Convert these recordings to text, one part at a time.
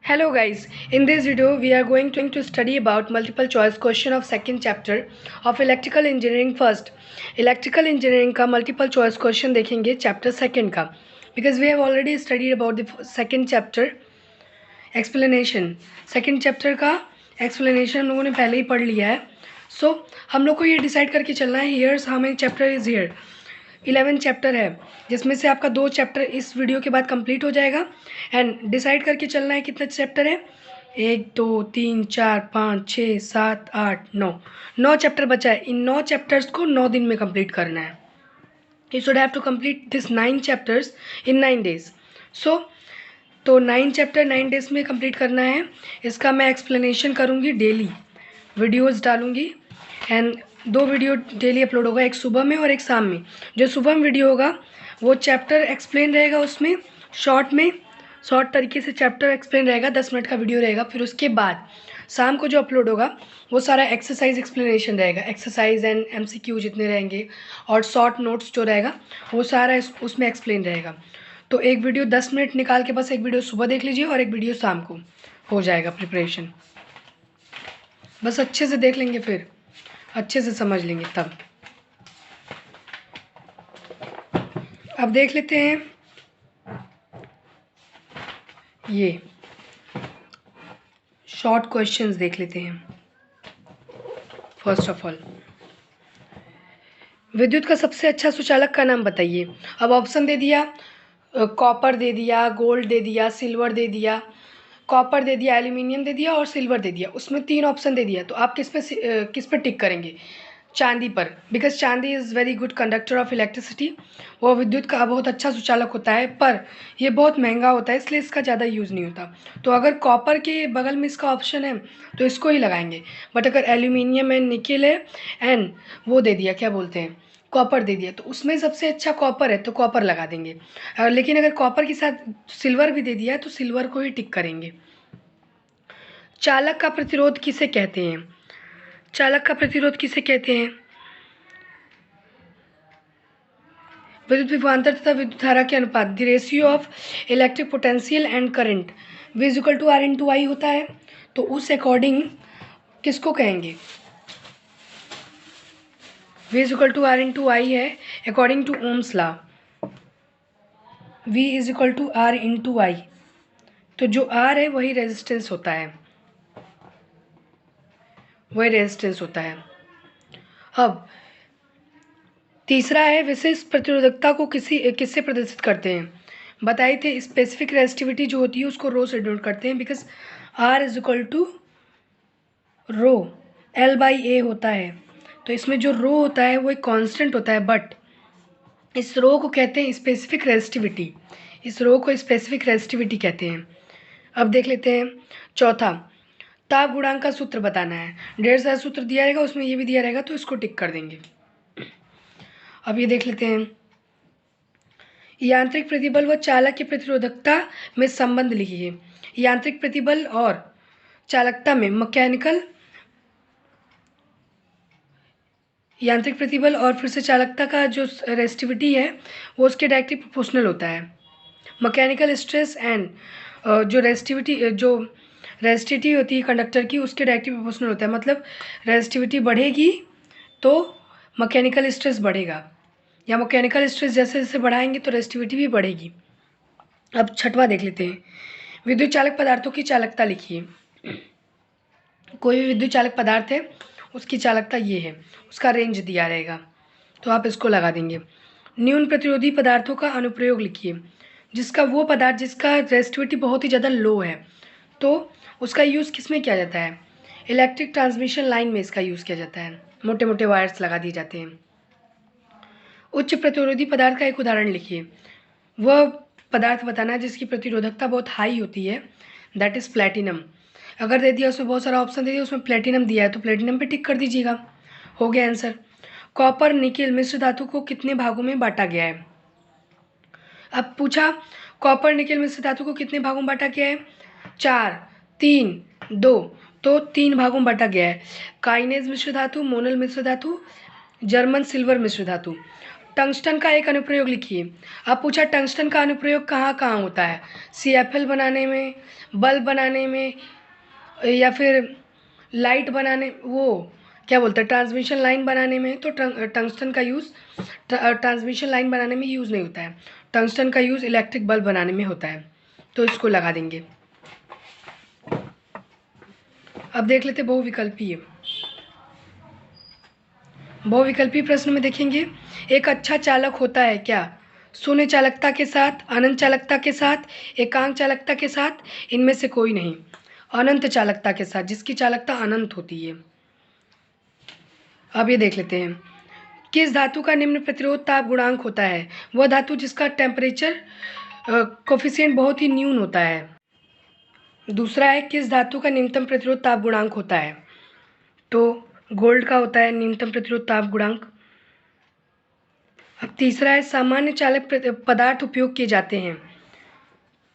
Hello guys, in this video we are going to study about multiple choice question of second chapter of electrical engineering. First, electrical engineering का multiple choice question देखेंगे chapter second का, because we have already studied about the second chapter explanation. second chapter का explanation हम लोगों ने पहले ही पढ़ लिया है. So हम लोग को ये decide करके चलना है here's how many chapter is here. 11 chapter है, जिसमें से आपका 2 चैप्टर इस वीडियो के बाद कंप्लीट हो जाएगा. एंड डिसाइड करके चलना है कितने चैप्टर है. 1 2 3 4 5 6 7 8 9 चैप्टर बचा है. इन 9 चैप्टर्स को 9 दिन में कंप्लीट करना है. You should have to complete this 9 chapters in 9 days. तो 9 चैप्टर 9 डेज में कंप्लीट करना है. इसका मैं एक्सप्लेनेशन करूँगी, डेली वीडियोज़ डालूँगी. एंड 2 वीडियो डेली अपलोड होगा, एक सुबह में और एक शाम में. जो सुबह में वीडियो होगा वो चैप्टर एक्सप्लेन रहेगा, उसमें शॉर्ट तरीके से चैप्टर एक्सप्लेन रहेगा, 10 मिनट का वीडियो रहेगा. फिर उसके बाद शाम को जो अपलोड होगा वो सारा एक्सरसाइज एक्सप्लेनेशन रहेगा, एक्सरसाइज एंड MCQ जितने रहेंगे और शॉर्ट नोट्स जो रहेगा वो सारा उसमें एक्सप्लेन रहेगा. तो एक वीडियो 10 मिनट निकाल के बस एक वीडियो सुबह देख लीजिए और एक वीडियो शाम को हो जाएगा प्रिपरेशन. बस अच्छे से देख लेंगे, फिर अच्छे से समझ लेंगे तब. अब देख लेते हैं ये शॉर्ट क्वेश्चंस देख लेते हैं. फर्स्ट ऑफ ऑल, विद्युत का सबसे अच्छा सुचालक का नाम बताइए. अब ऑप्शन दे दिया, कॉपर दे दिया, गोल्ड दे दिया, सिल्वर दे दिया, कॉपर दे दिया, एल्यूमिनियम दे दिया और सिल्वर दे दिया. उसमें 3 ऑप्शन दे दिया. तो आप किस पे टिक करेंगे? चांदी पर, बिकॉज चांदी is very good conductor of electricity. वो विद्युत का बहुत अच्छा सुचालक होता है, पर ये बहुत महंगा होता है, इसलिए इसका ज़्यादा यूज़ नहीं होता. तो अगर कॉपर के बगल में इसका ऑप्शन है तो इसको ही लगाएंगे. बट अगर एल्यूमिनियम एंड निकेल है एंड वो दे दिया, क्या बोलते हैं, कॉपर दे दिया, तो उसमें सबसे अच्छा कॉपर है तो कॉपर लगा देंगे. लेकिन अगर कॉपर के साथ सिल्वर भी दे दिया है तो सिल्वर को ही टिक करेंगे. चालक का प्रतिरोध किसे कहते हैं? चालक का प्रतिरोध किसे कहते हैं? विद्युत विभवांतर तथा विद्युत धारा के अनुपात, the ratio of electric potential and current V = R/I होता है. तो उस अकॉर्डिंग किसको कहेंगे? V = R/I है according to Ohm's law. V = R/I. तो जो R है वही रेजिस्टेंस होता है, वही रेजिस्टेंस होता है. अब तीसरा है, विशेष प्रतिरोधकता को किससे प्रदर्शित करते हैं? बताए थे, स्पेसिफिक रेजिस्टिविटी जो होती है उसको रो से डिनोट करते हैं, बिकॉज R = रो L/A होता है. तो इसमें जो रो होता है वो एक कांस्टेंट होता है, बट इस रो को कहते हैं स्पेसिफिक रेजिस्टिविटी. इस रो को स्पेसिफिक रेजिस्टिविटी कहते हैं. अब देख लेते हैं चौथा, ताप गुणांक का सूत्र बताना है. ढेर सारा सूत्र दिया रहेगा, उसमें ये भी दिया रहेगा, तो इसको टिक कर देंगे. अब ये देख लेते हैं, यांत्रिक प्रतिबल व चालक की प्रतिरोधकता में संबंध लिखिए. यांत्रिक प्रतिबल और चालकता में यांत्रिक प्रतिबल और फिर से चालकता का जो रेजिस्टिविटी है वो उसके डायरेक्टली प्रोपोर्शनल होता है. मैकेनिकल स्ट्रेस एंड जो रेजिस्टिविटी होती है कंडक्टर की, उसके डायरेक्टली प्रोपोर्शनल होता है. मतलब रेजिस्टिविटी बढ़ेगी तो मैकेनिकल स्ट्रेस बढ़ेगा, या मैकेनिकल स्ट्रेस जैसे जैसे बढ़ाएंगे तो रेजिस्टिविटी भी बढ़ेगी. अब छठवां देख लेते हैं, विद्युत चालक पदार्थों की चालकता लिखिए. कोई भी विद्युत चालक पदार्थ है उसकी चालकता ये है, उसका रेंज दिया रहेगा, तो आप इसको लगा देंगे. न्यून प्रतिरोधी पदार्थों का अनुप्रयोग लिखिए. जिसका वो पदार्थ जिसका रेजिस्टिविटी बहुत ही ज़्यादा लो है, तो उसका यूज़ किस में किया जाता है? इलेक्ट्रिक ट्रांसमिशन लाइन में इसका यूज़ किया जाता है, मोटे मोटे वायर्स लगा दिए जाते हैं. उच्च प्रतिरोधी पदार्थ का एक उदाहरण लिखिए. वह पदार्थ बताना है जिसकी प्रतिरोधकता बहुत हाई होती है, दैट इज़ प्लेटिनम. अगर दे दिया, उसमें बहुत सारा ऑप्शन दे दिया, उसमें प्लेटिनम दिया है तो प्लेटिनम पे टिक कर दीजिएगा. हो गया आंसर. कॉपर निकेल मिश्र धातु को कितने भागों में बांटा गया है? अब पूछा कॉपर निकेल मिश्र धातु को कितने भागों में बांटा गया है? 4 3 2. तो 3 भागों में बांटा गया है. काइनेज मिश्र धातु, मोनल मिश्र धातु, जर्मन सिल्वर मिश्र धातु. टंगस्टन का एक अनुप्रयोग लिखिए। अब पूछा टंगस्टन का अनुप्रयोग कहाँ कहाँ होता है, CFL बनाने में, बल्ब बनाने में, या फिर लाइट बनाने, वो क्या बोलते हैं, ट्रांसमिशन लाइन बनाने में। तो टंगस्टन का यूज़ ट्रांसमिशन लाइन बनाने में यूज़ नहीं होता है, टंगस्टन का यूज़ इलेक्ट्रिक बल्ब बनाने में होता है। तो इसको लगा देंगे। अब देख लेते बहुविकल्पीय। बहुविकल्पीय प्रश्न में देखेंगे, एक अच्छा चालक होता है क्या, शून्य चालकता के साथ, अनंत चालकता के साथ, एकांक चालकता के साथ, इनमें से कोई नहीं। अनंत चालकता के साथ, जिसकी चालकता अनंत होती है। अब ये देख लेते हैं, किस धातु का निम्न प्रतिरोध ताप गुणांक होता है, वह धातु जिसका टेम्परेचर कोफिशिएंट बहुत ही न्यून होता है। दूसरा है, किस धातु का न्यूनतम प्रतिरोध ताप गुणांक होता है, तो गोल्ड का होता है न्यूनतम प्रतिरोध ताप गुणांक। अब तीसरा है, सामान्य चालक पदार्थ उपयोग किए जाते हैं,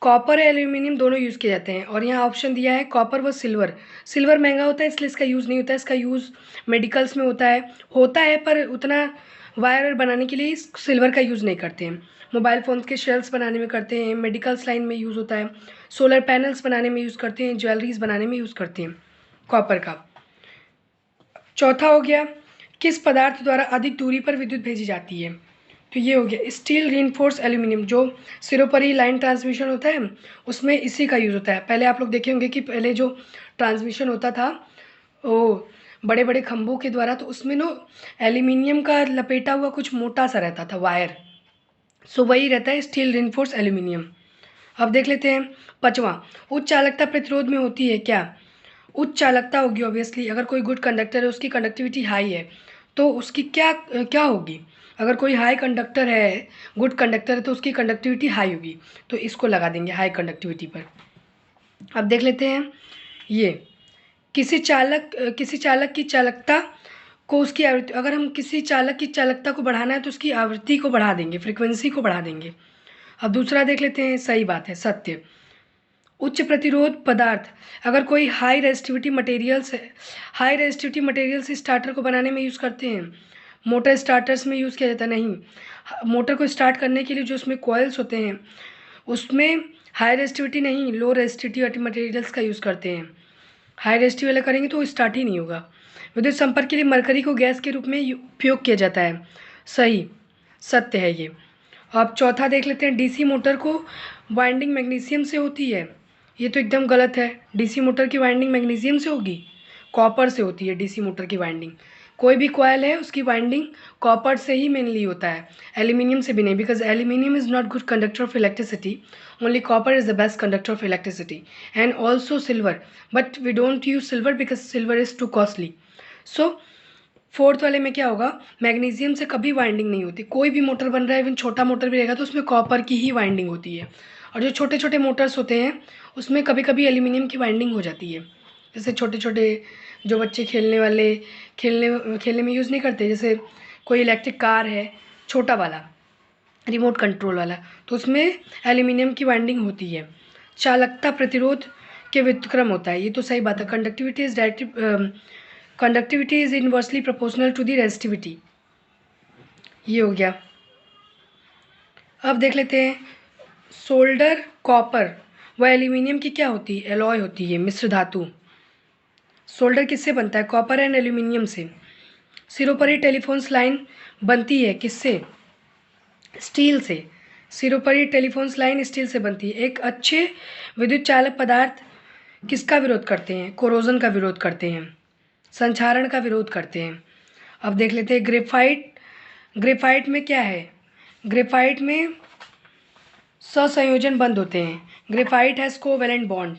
कॉपर और एल्यूमिनियम दोनों यूज़ किए जाते हैं। और यहाँ ऑप्शन दिया है कॉपर व सिल्वर। सिल्वर महंगा होता है इसलिए इसका यूज़ नहीं होता है, इसका यूज़ मेडिकल्स में होता है पर उतना वायर बनाने के लिए सिल्वर का यूज़ नहीं करते हैं। मोबाइल फ़ोन्स के शेल्स बनाने में करते हैं, मेडिकल्स लाइन में यूज़ होता है, सोलर पैनल्स बनाने में यूज़ करते हैं, ज्वेलरीज बनाने में यूज़ करते हैं कॉपर का। चौथा हो गया, किस पदार्थ द्वारा अधिक दूरी पर विद्युत भेजी जाती है, तो ये हो गया स्टील रीइंफोर्स एल्यूमिनियम। जो सिरों पर ही लाइन ट्रांसमिशन होता है उसमें इसी का यूज़ होता है। पहले आप लोग देखे होंगे कि पहले जो ट्रांसमिशन होता था वो बड़े बड़े खंभों के द्वारा, तो उसमें ना एल्यूमिनियम का लपेटा हुआ कुछ मोटा सा रहता था वायर, सो वही रहता है स्टील रीइंफोर्स एल्यूमिनियम। अब देख लेते हैं पाँचवां, उच्च चालकता प्रतिरोध में होती है क्या, उच्च चालकता होगी ऑब्वियसली। अगर कोई गुड कंडक्टर है उसकी कंडक्टिविटी हाई है तो उसकी क्या क्या होगी, अगर कोई हाई कंडक्टर है, गुड कंडक्टर है, तो उसकी कंडक्टिविटी हाई होगी। तो इसको लगा देंगे हाई कंडक्टिविटी पर। अब देख लेते हैं ये, किसी चालक की चालकता को उसकी आवृत्ति, अगर हम किसी चालक की चालकता को बढ़ाना है तो उसकी आवृत्ति को बढ़ा देंगे, फ्रिक्वेंसी को बढ़ा देंगे। अब दूसरा देख लेते हैं, सही बात है, सत्य। उच्च प्रतिरोध पदार्थ, अगर कोई हाई रेजिस्टिविटी मटेरियल से स्टार्टर को बनाने में यूज़ करते हैं, मोटर स्टार्टर्स में यूज़ किया जाता है, नहीं, मोटर को स्टार्ट करने के लिए जो उसमें कॉइल्स होते हैं उसमें हाई रेजिस्टिविटी नहीं, लो रेजिस्टिविटी मटेरियल्स का यूज़ करते हैं। हाई रेजिस्टिव वाला करेंगे तो वो स्टार्ट ही नहीं होगा। विद्युत संपर्क के लिए मरकरी को गैस के रूप में उपयोग किया जाता है, सही, सत्य है ये। अब चौथा देख लेते हैं, डीसी मोटर को वाइंडिंग मैग्नीशियम से होती है, ये तो एकदम गलत है। डीसी मोटर की वाइंडिंग मैग्नीशियम से होगी, कॉपर से होती है डीसी मोटर की वाइंडिंग। कोई भी कॉयल है उसकी वाइंडिंग कॉपर से ही मेनली होता है, एल्यूमिनियम से भी नहीं, because aluminium is not good conductor of electricity, only copper is the best conductor of electricity and also silver, but we don't use silver because silver is too costly. So fourth वाले में क्या होगा, magnesium से कभी winding नहीं होती। कोई भी मोटर बन रहा है, इवन छोटा मोटर भी रहेगा तो उसमें कॉपर की ही वाइंडिंग होती है। और जो छोटे छोटे मोटर्स होते हैं उसमें कभी कभी एल्यूमिनियम की वाइंडिंग हो जाती है। जैसे छोटे छोटे जो बच्चे खेलने में यूज़ नहीं करते, जैसे कोई इलेक्ट्रिक कार है छोटा वाला रिमोट कंट्रोल वाला, तो उसमें एल्यूमिनियम की वाइंडिंग होती है। चालकता प्रतिरोध के व्युत्क्रम होता है, ये तो सही बात है। Conductivity is inversely proportional to the resistivity, ये हो गया। अब देख लेते हैं, सोल्डर कॉपर व एल्यूमिनियम की क्या होती है, एलॉय होती है, मिश्र धातु। सोल्डर किससे बनता है, कॉपर एंड एल्यूमिनियम से। सिरोपरी टेलीफोन्स लाइन बनती है किससे, स्टील से। सिरोपरी टेलीफोन्स लाइन स्टील से बनती है। एक अच्छे विद्युत चालक पदार्थ किसका विरोध करते हैं, कोरोजन का विरोध करते हैं, संक्षारण का विरोध करते हैं। अब देख लेते हैं ग्रेफाइट में क्या है, ग्रेफाइट में सहसंयोजन बंद होते हैं। ग्रेफाइट हैज़ कोवैलेंट बॉन्ड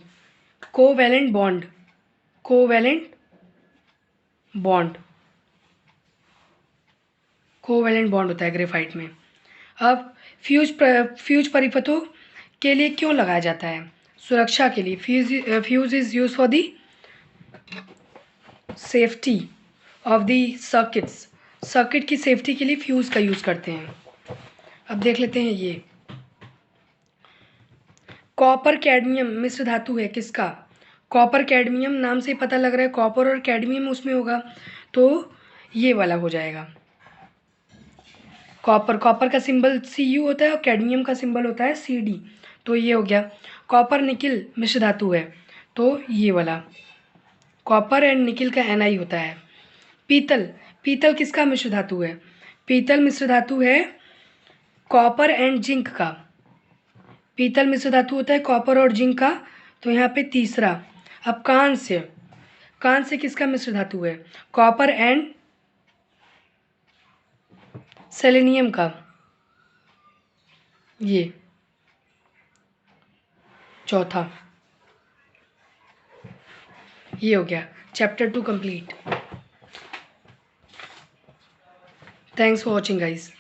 होता है ग्रेफाइट में। अब फ्यूज परिपथों के लिए क्यों लगाया जाता है, सुरक्षा के लिए। Fuse is use for the safety of the circuit की सेफ्टी के लिए फ्यूज का यूज़ करते हैं। अब देख लेते हैं, ये कॉपर कैडमियम मिश्र धातु है किसका, कॉपर कैडमियम, नाम से ही पता लग रहा है कॉपर और कैडमियम उसमें होगा, तो ये वाला हो जाएगा। कॉपर, कॉपर का सिंबल Cu होता है और कैडमियम का सिंबल होता है Cd, तो ये हो गया। कॉपर निकिल मिश्र धातु है, तो ये वाला कॉपर एंड निकिल का Ni होता है। पीतल, पीतल किसका मिश्र धातु है? पीतल मिश्र धातु है कॉपर एंड जिंक का। पीतल मिश्र धातु होता है कॉपर और जिंक का, तो यहाँ पे तीसरा। अब कांस्य, कांस्य किसका मिश्र धातु है? कॉपर एंड सेलेनियम का, ये चौथा। ये हो गया chapter 2 complete. Thanks for watching guys.